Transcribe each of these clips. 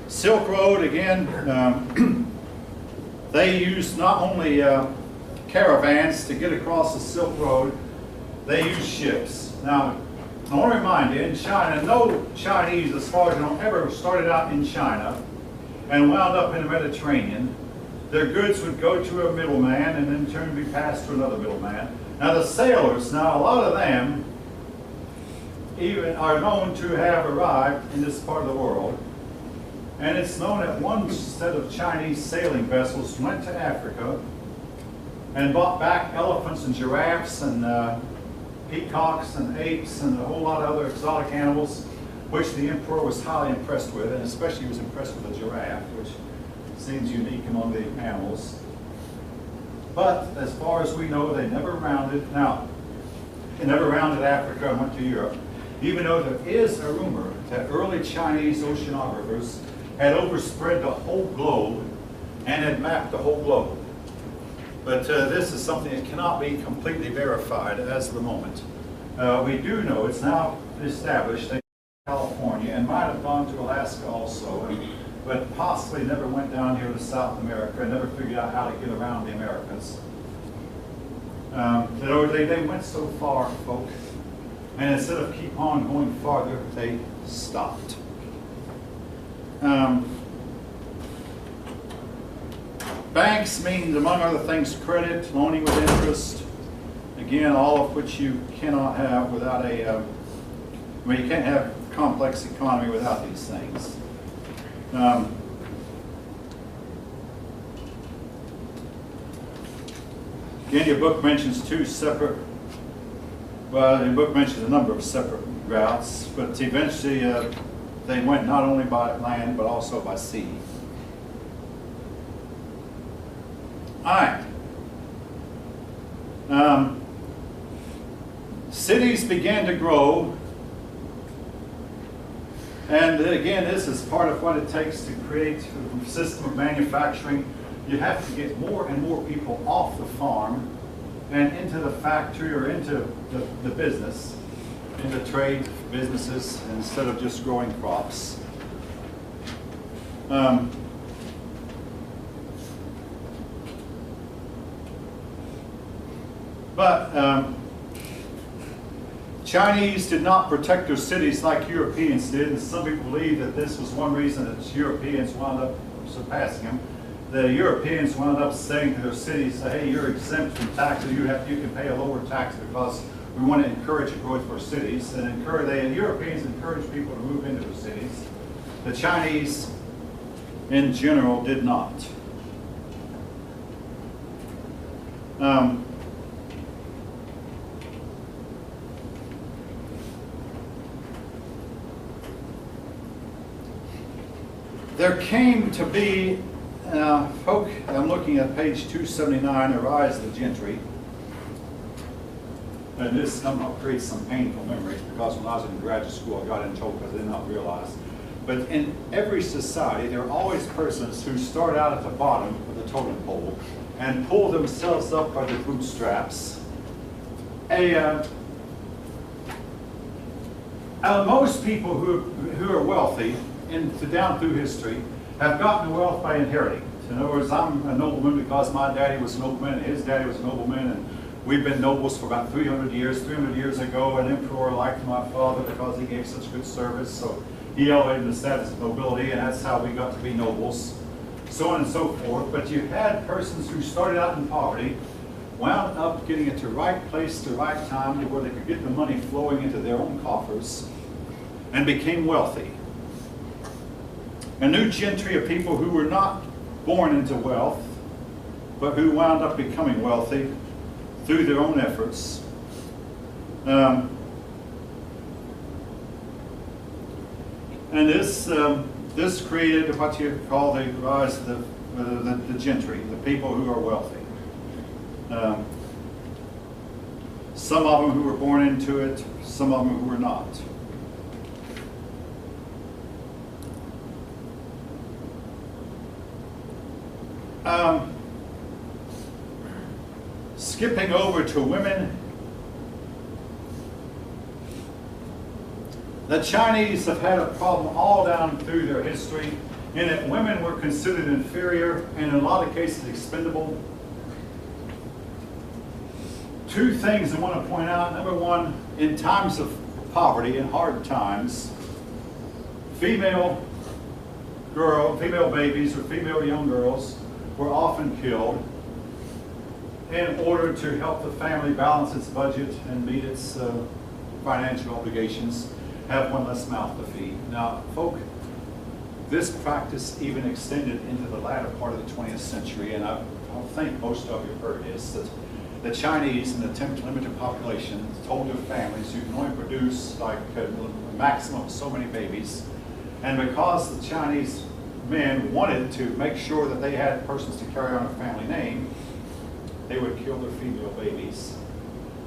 Silk Road, again, they used not only caravans to get across the Silk Road, they used ships. Now, I want to remind you, in China, no Chinese, as far as you know, ever started out in China and wound up in the Mediterranean. Their goods would go to a middleman and in turn be passed to another middleman. Now the sailors, now a lot of them even are known to have arrived in this part of the world. And it's known that one set of Chinese sailing vessels went to Africa and brought back elephants and giraffes and peacocks and apes and a whole lot of other exotic animals, which the emperor was highly impressed with, and especially was impressed with the giraffe, which seems unique among the animals. But as far as we know, they never rounded. Now, they never rounded Africa and went to Europe, even though there is a rumor that early Chinese oceanographers had overspread the whole globe and had mapped the whole globe. But this is something that cannot be completely verified as of the moment. We do know it's now established that California and might have gone to Alaska also, but possibly never went down here to South America and never figured out how to get around the Americas. They went so far, folk, and instead of keep on going farther, they stopped. Banks means, among other things, credit, loaning with interest. Again, all of which you cannot have without a, you can't have complex economy without these things. Again, your book mentions two separate, well, your book mentions a number of separate routes, but eventually they went not only by land, but also by sea. All right. Cities began to grow, and again, this is part of what it takes to create a system of manufacturing. You have to get more and more people off the farm and into the factory or into the business, into trade businesses, instead of just growing crops. Chinese did not protect their cities like Europeans did, and some people believe that this was one reason that Europeans wound up surpassing them. The Europeans wound up saying to their cities, hey, you're exempt from taxes, you can pay a lower tax because we want to encourage the growth of our cities. And the Europeans encouraged people to move into the cities. The Chinese, in general, did not. There came to be, folk, I'm looking at page 279, the rise of the gentry. And this somehow creates some painful memories because when I was in graduate school, I got in trouble because I did not realize. But in every society, there are always persons who start out at the bottom of the totem pole and pull themselves up by their bootstraps. Most people who are wealthy, down through history, have gotten wealth by inheriting. In other words, I'm a nobleman because my daddy was a nobleman and his daddy was a nobleman, and we've been nobles for about 300 years. 300 years ago, an emperor liked my father because he gave such good service, so he elevated the status of nobility, and that's how we got to be nobles, so on and so forth. But you had persons who started out in poverty, wound up getting at the right place, the right time, to where they could get the money flowing into their own coffers, and became wealthy. A new gentry of people who were not born into wealth, but who wound up becoming wealthy through their own efforts. And this created what you call the rise of the gentry, the people who are wealthy. Some of them who were born into it, some of them who were not. Skipping over to women, the Chinese have had a problem all down through their history in that women were considered inferior and in a lot of cases expendable. Two things I want to point out. Number one, in times of poverty and hard times, female babies or female young girls were often killed in order to help the family balance its budget and meet its financial obligations, have one less mouth to feed. Now, folk, this practice even extended into the latter part of the 20th century, and I think most of you heard this, that the Chinese, in an attempt to limit their population, told their families you can only produce like a maximum of so many babies. And because the Chinese men wanted to make sure that they had persons to carry on a family name, they would kill their female babies.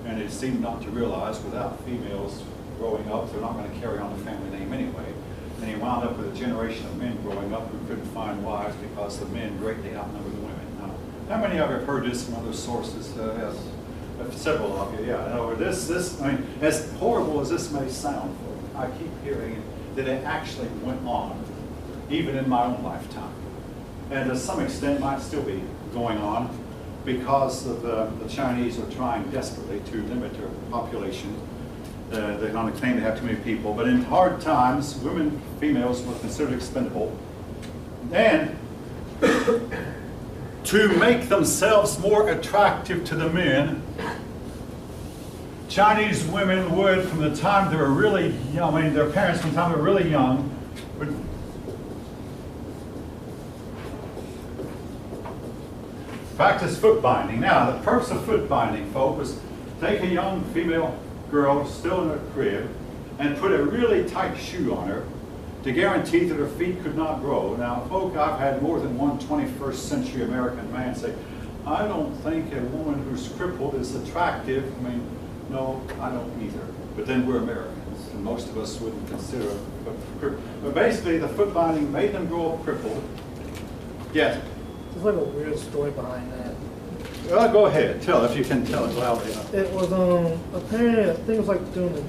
And it seemed not to realize without females growing up, they're not going to carry on the family name anyway. And he wound up with a generation of men growing up who couldn't find wives because the men greatly outnumbered the women. Now, how many of you have heard this from other sources? Yes, several of you, yeah. I know this, I mean, as horrible as this may sound, I keep hearing that it actually went on, even in my own lifetime. And to some extent might still be going on because of the Chinese are trying desperately to limit their population. They're going to claim they have too many people. But in hard times, women, females were considered expendable. And to make themselves more attractive to the men, Chinese women would, from the time they were really young, I mean, their parents from the time they were really young, would practice foot binding. Now, the purpose of foot binding, folks, was take a young female girl still in her crib and put a really tight shoe on her to guarantee that her feet could not grow. Now, folks, I've had more than one 21st century American man say, I don't think a woman who's crippled is attractive. I mean, no, I don't either. But then we're Americans, and most of us wouldn't consider it. But basically, the foot binding made them grow up crippled. Yes? There's like a weird story behind that. Well, go ahead. Tell if you can tell it loudly enough. It was apparently I think it was like during the,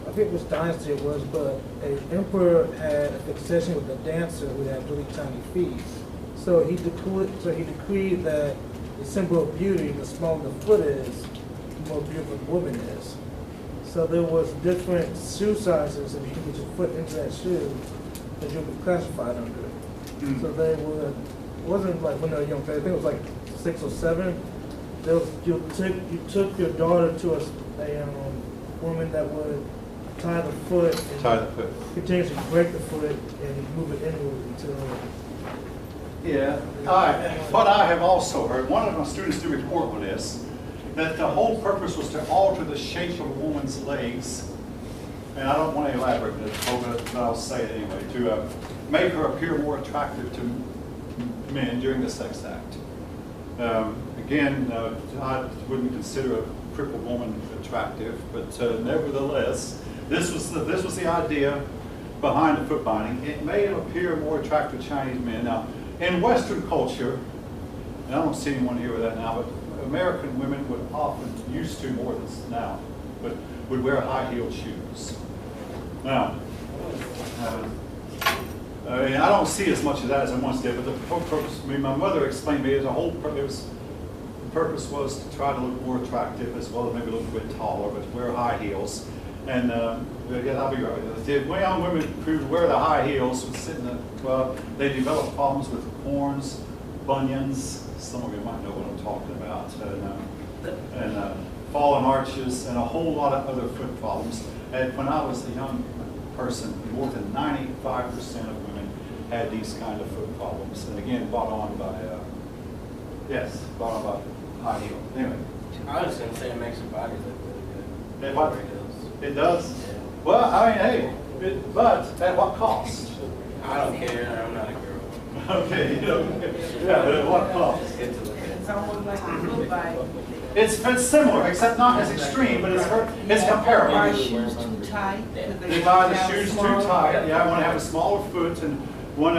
I forget which dynasty it was, but an emperor had a fixation with a dancer who had really tiny feet. So he decreed that the symbol of beauty, the smaller the foot is, the more beautiful the woman is. So there was different shoe sizes, and if you could get your foot into that shoe, that you would be classified under it. Mm. So they would, it wasn't like when they were young, I think it was like 6 or 7. You took your daughter to a woman that would tie the foot and continuously break the foot and move it inward until. Yeah. What I have also heard, one of my students did report on this, that the whole purpose was to alter the shape of a woman's legs, and I don't want to elaborate on it, but I'll say it anyway, to make her appear more attractive to men during the sex act. Again, I wouldn't consider a crippled woman attractive, but nevertheless, this was the idea behind the foot binding. It made them appear more attractive to Chinese men. Now, in Western culture, and I don't see anyone here with that now, but American women would often, used to more than now, but would wear high-heeled shoes. Now, I don't see as much of that as I once did, but the purpose, I mean, my mother explained to me as a whole, the purpose was to try to look more attractive as well as maybe a little bit taller, but wear high heels. And yeah, I'll be right with you. The young women who wear the high heels would sit in the, well, they develop problems with corns, bunions, some of you might know what I'm talking about, and fallen arches, and a whole lot of other foot problems. And when I was a young person, more than 95% of women had these kind of foot problems. And again, brought on by, brought on by high heel. Anyway. I was going to say it makes your body look really good. What? It does? Yeah. Well, I mean, hey, but at what cost? I don't care. I'm not a girl. Okay, yeah, but at what cost? It's almost like a foot bike. It's similar, except not as extreme, but it's comparable. Buy shoes too tight. They buy the shoes too tight. Yeah, I want to have a smaller foot and want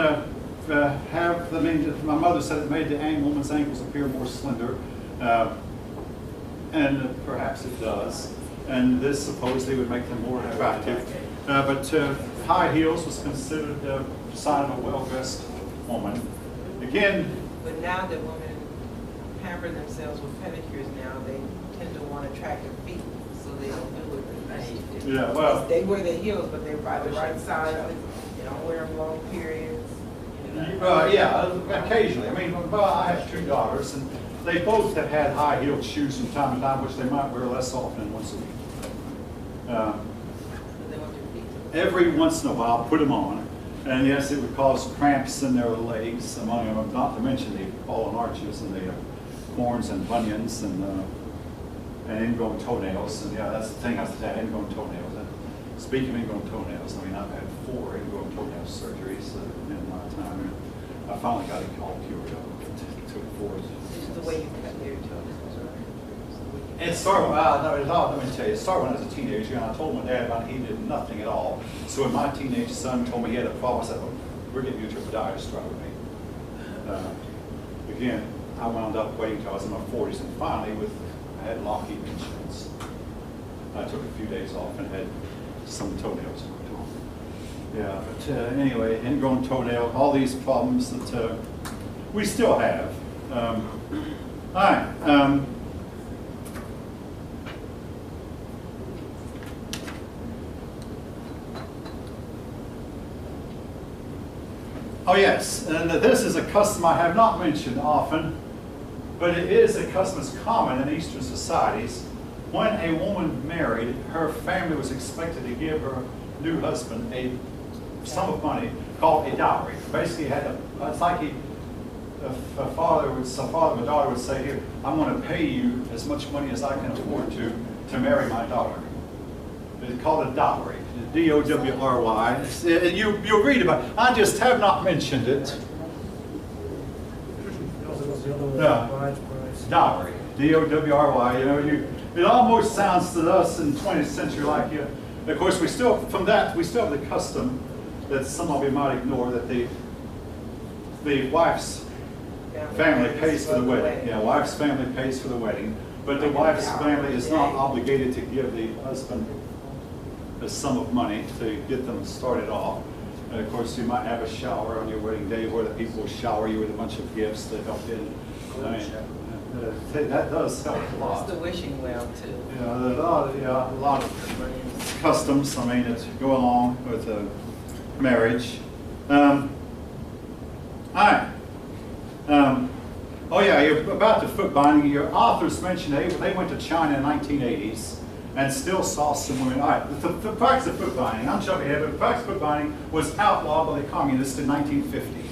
to have, I mean, my mother said it made the woman's ankles appear more slender. And perhaps it does. And this supposedly would make them more attractive. But high heels was considered sign of a well-dressed woman. Again, But now that women pamper themselves with pedicures now, they tend to want attractive feet, so they don't do it. yeah, well, They wear their heels, but they're by the right size, they don't wear them long periods. yeah, occasionally. I mean, well, I have 2 daughters, and they both have had high-heeled shoes from time to time, which they might wear less often than once a week. They want their feet to. Every once in a while, put them on, and yes, it would cause cramps in their legs, among them, not to mention the fallen arches and the corns and bunions and ingrown toenails. And yeah, that's the thing, I said, ingrown toenails. And speaking of ingrown toenails, I mean, I've had 4 ingrown toenail surgeries in my time. And I finally got it all cured up. It took 4 years. It's the way you cut their toes, right? It's the way you- It started, let me tell you, it started when I was a teenager, and I told my dad about it. He did nothing at all. So when my teenage son told me he had a problem, I said, well, we're getting you to a podiatrist right with me. Again, I wound up waiting until I was in my 40s, and finally, I had Lockheed Insurance. I took a few days off and had some toenails worked on. Yeah, but anyway, ingrown toenail, all these problems that we still have. All right. Oh yes, and this is a custom I have not mentioned often, but it is a custom that's common in Eastern societies. When a woman married, her family was expected to give her new husband a sum of money called a dowry. Basically, it's like a father and daughter would say, here, I'm going to pay you as much money as I can afford to marry my daughter. It's called a dowry. D-O-W-R-Y. You'll read about it. I just have not mentioned it. Yeah. Dowry. D-O-W-R-Y. You know, it almost sounds to us in the 20th century like, of course, we still have the custom that some of you might ignore, that the wife's family pays for the wedding. Yeah, wife's family pays for the wedding, but the wife's family is not obligated to give the husband a sum of money to get them started off. And of course, you might have a shower on your wedding day where the people will shower you with a bunch of gifts that help in. I mean, that does help a lot. It's the wishing well, too. Yeah, there's a lot of customs, I mean, that go along with marriage. All right. Oh yeah, you're about the foot binding. Your authors mentioned they went to China in the 1980s and still saw some women. All right, the practice of foot binding, I'm jumping ahead, but the practice of foot binding was outlawed by the communists in 1950.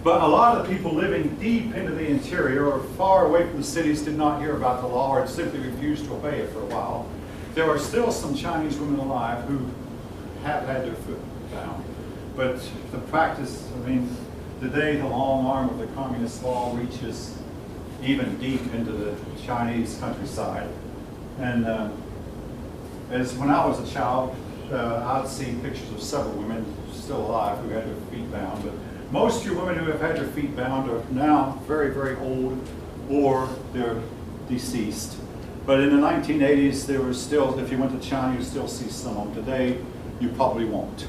But a lot of the people living deep into the interior or far away from the cities did not hear about the law or simply refused to obey it for a while. There are still some Chinese women alive who have had their foot bound. But the practice, I mean, today the long arm of the communist law reaches even deep into the Chinese countryside. And as when I was a child, I'd see pictures of several women still alive who had their feet bound. But most of your women who have had their feet bound are now very, very old, or they're deceased. But in the 1980s, there were still, if you went to China, you still see some of them. Today, you probably won't.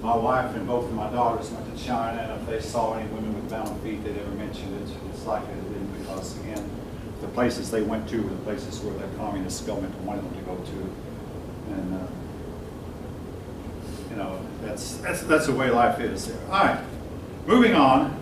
My wife and both of my daughters went to China, and if they saw any women with bound feet, they never mentioned it. It's likely they didn't, because again, the places they went to were the places where the communist government wanted them to go to. And you know, that's the way life is there. All right, moving on.